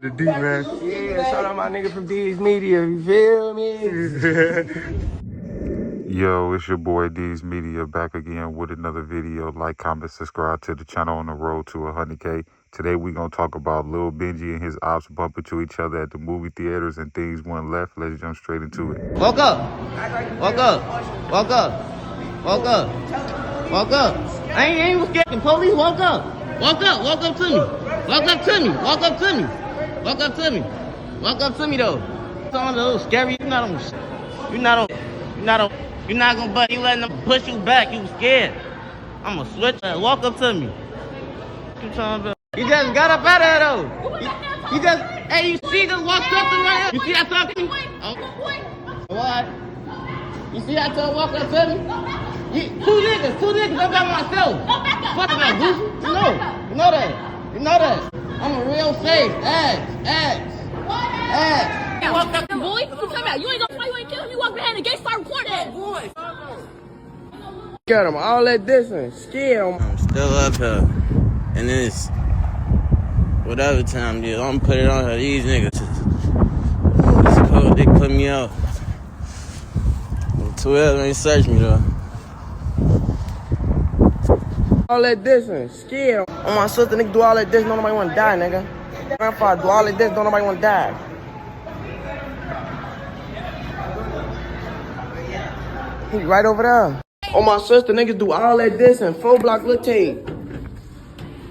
The D, man. Yeah, shout out my nigga from D's Media, you feel me? Yo, it's your boy D's Media back again with another video. Like, comment, subscribe to the channel on the road to 100K. Today we gonna talk about Lil Benji and his ops bumping to each other at the movie theaters and things went left. Let's jump straight into it. Walk up. Walk up. Walk up. Walk up. Walk up. I ain't scared. Police, walk up. Walk up. Walk up to me. Walk up to me. Walk up to me. Walk up to me. Walk up to me though. It's on a little scary. You're not gonna butt. You letting them push you back. You scared. I'ma switch. Walk up to me. What you talking about? He just got up out of there though. He just, hey, you see, just walked up to right here. You see that talking? Oh. What? You see that talk walk up to me? Two niggas, I'm by myself. Fuck that, goofy. You know that. I'm a real safe. Ask. You walked up, boy. What you talking about? You ain't gonna fight, you ain't kill him. You walk behind the gate, start recording that. Boy. Got him all that distance, scared him. I'm still up here. And it's whatever time it is, I'm gonna put it on her. These niggas. It's cool. They put me out. 12 ain't search me though. All that distance, scared him. On my sister, nigga, do all that distance, don't nobody wanna die, nigga. Grandfather, do all that distance, don't nobody wanna die. He right over there. On my sister, niggas do all that distance, 4BLOCK little tape.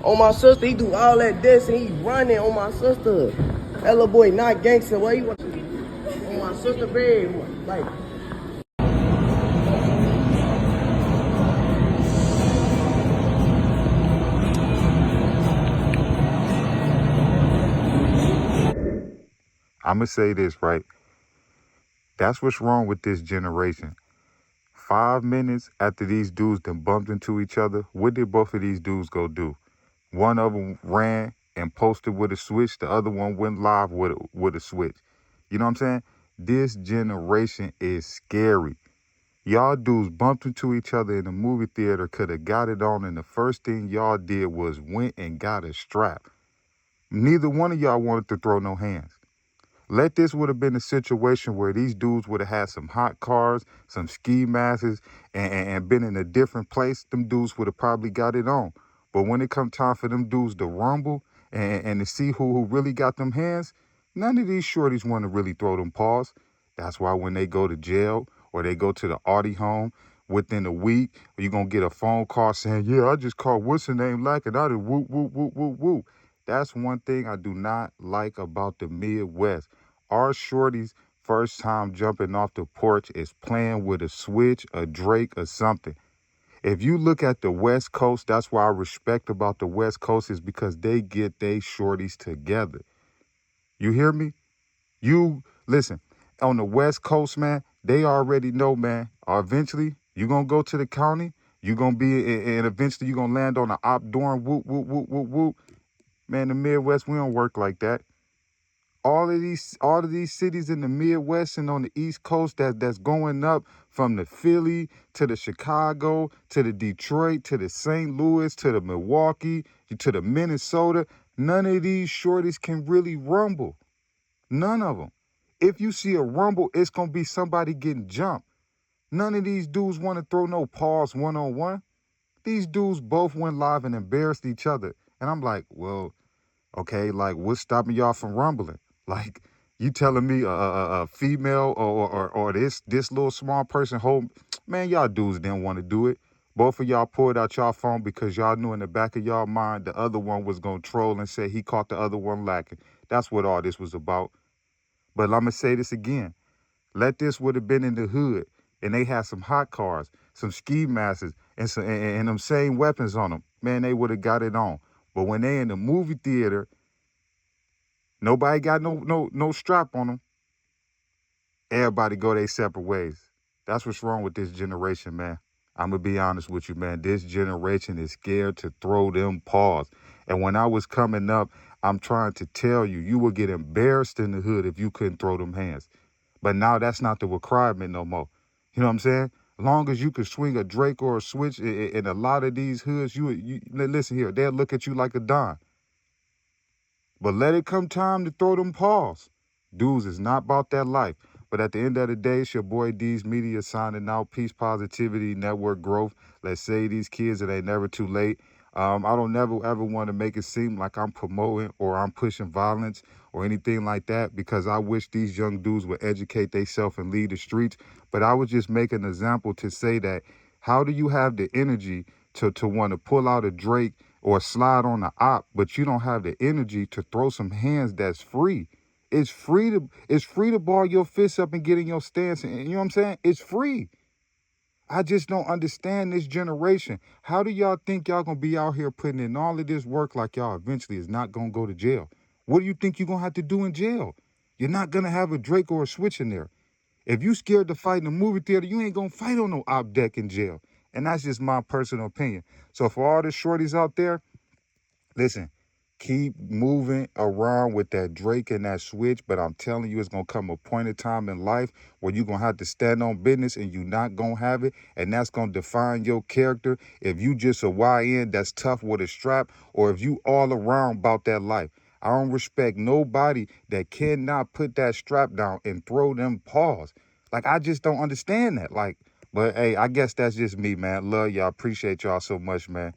On my sister, he do all that distance, he running on my sister. That little boy not gangster, what he want? On my sister, babe, like. I'ma say this, right? That's what's wrong with this generation. 5 minutes after these dudes done bumped into each other, what did both of these dudes go do? One of them ran and posted with a switch. The other one went live with a switch. You know what I'm saying? This generation is scary. Y'all dudes bumped into each other in the movie theater, could have got it on, and the first thing y'all did was went and got a strap. Neither one of y'all wanted to throw no hands. Let this would have been a situation where these dudes would have had some hot cars, some ski masks, and been in a different place. Them dudes would have probably got it on. But when it come time for them dudes to rumble and to see who really got them hands, none of these shorties want to really throw them paws. That's why when they go to jail or they go to the Audi home, within a week, you're going to get a phone call saying, yeah, I just called what's her name like and I did whoop, whoop, whoop, whoop, whoop. That's one thing I do not like about the Midwest. Our shorties first time jumping off the porch is playing with a switch, a Drake, or something. If you look at the West Coast, that's why I respect about the West Coast is because they get they shorties together. You hear me? You, listen, on the West Coast, man, they already know, man, eventually you're going to go to the county, you're going to be, and eventually you're going to land on an op dorm, whoop, whoop, whoop, whoop, whoop. Man, the Midwest, we don't work like that. All of these cities in the Midwest and on the East Coast that's going up from the Philly to the Chicago to the Detroit to the St. Louis to the Milwaukee to the Minnesota, none of these shorties can really rumble. None of them. If you see a rumble, it's going to be somebody getting jumped. None of these dudes want to throw no paws one-on-one. These dudes both went live and embarrassed each other. And I'm like, well, okay, like what's stopping y'all from rumbling? Like, you telling me a female or this little small person hold, man, y'all dudes didn't want to do it. Both of y'all pulled out y'all phone because y'all knew in the back of y'all mind the other one was going to troll and say he caught the other one lacking. That's what all this was about. But I'm going to say this again. Let this would have been in the hood and they had some hot cars, some ski masks, and them same weapons on them. Man, they would have got it on. But when they in the movie theater, nobody got no strap on them. Everybody go their separate ways. That's what's wrong with this generation, man. I'm going to be honest with you, man. This generation is scared to throw them paws. And when I was coming up, I'm trying to tell you, you would get embarrassed in the hood if you couldn't throw them hands. But now that's not the requirement no more. You know what I'm saying? As long as you can swing a Drake or a switch in a lot of these hoods, you listen here, they'll look at you like a don. But let it come time to throw them paws. Dudes is not about that life. But at the end of the day, it's your boy D's Media signing out. Peace, positivity, network growth. Let's say these kids, it ain't never too late. I don't never ever want to make it seem like I'm promoting or I'm pushing violence or anything like that, because I wish these young dudes would educate themselves and lead the streets. But I was just making an example to say that how do you have the energy to want to pull out a Drake or slide on the op, but you don't have the energy to throw some hands that's free? It's free to ball your fists up and get in your stance. And you know what I'm saying? It's free. I just don't understand this generation. How do y'all think y'all gonna be out here putting in all of this work like y'all eventually is not gonna go to jail? What do you think you're gonna have to do in jail? You're not gonna have a Drake or a Switch in there. If you scared to fight in a movie theater, you ain't gonna fight on no op deck in jail. And that's just my personal opinion. So for all the shorties out there, listen, keep moving around with that Drake and that Switch, but I'm telling you, it's going to come a point in time in life where you're going to have to stand on business and you're not going to have it, and that's going to define your character. If you just a YN that's tough with a strap, or if you all around about that life. I don't respect nobody that cannot put that strap down and throw them paws. Like, I just don't understand that. Like, but hey, I guess that's just me, man. Love y'all. Appreciate y'all so much, man.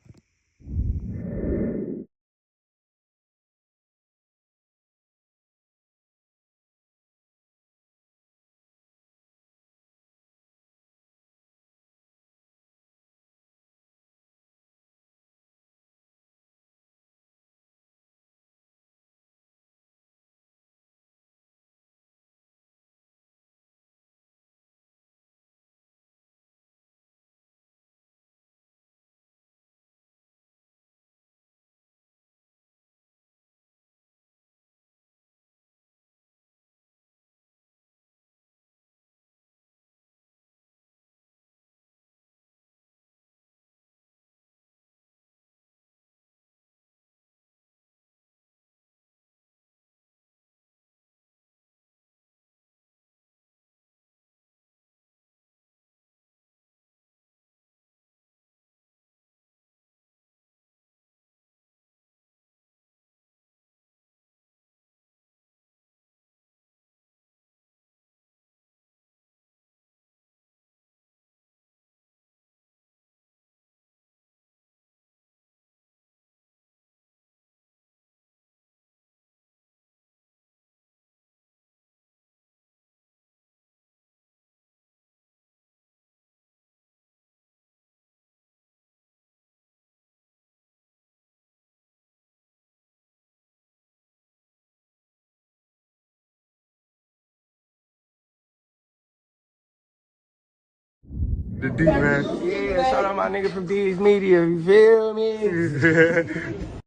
The D, man. Yeah, shout out my nigga from D's Media, you feel me?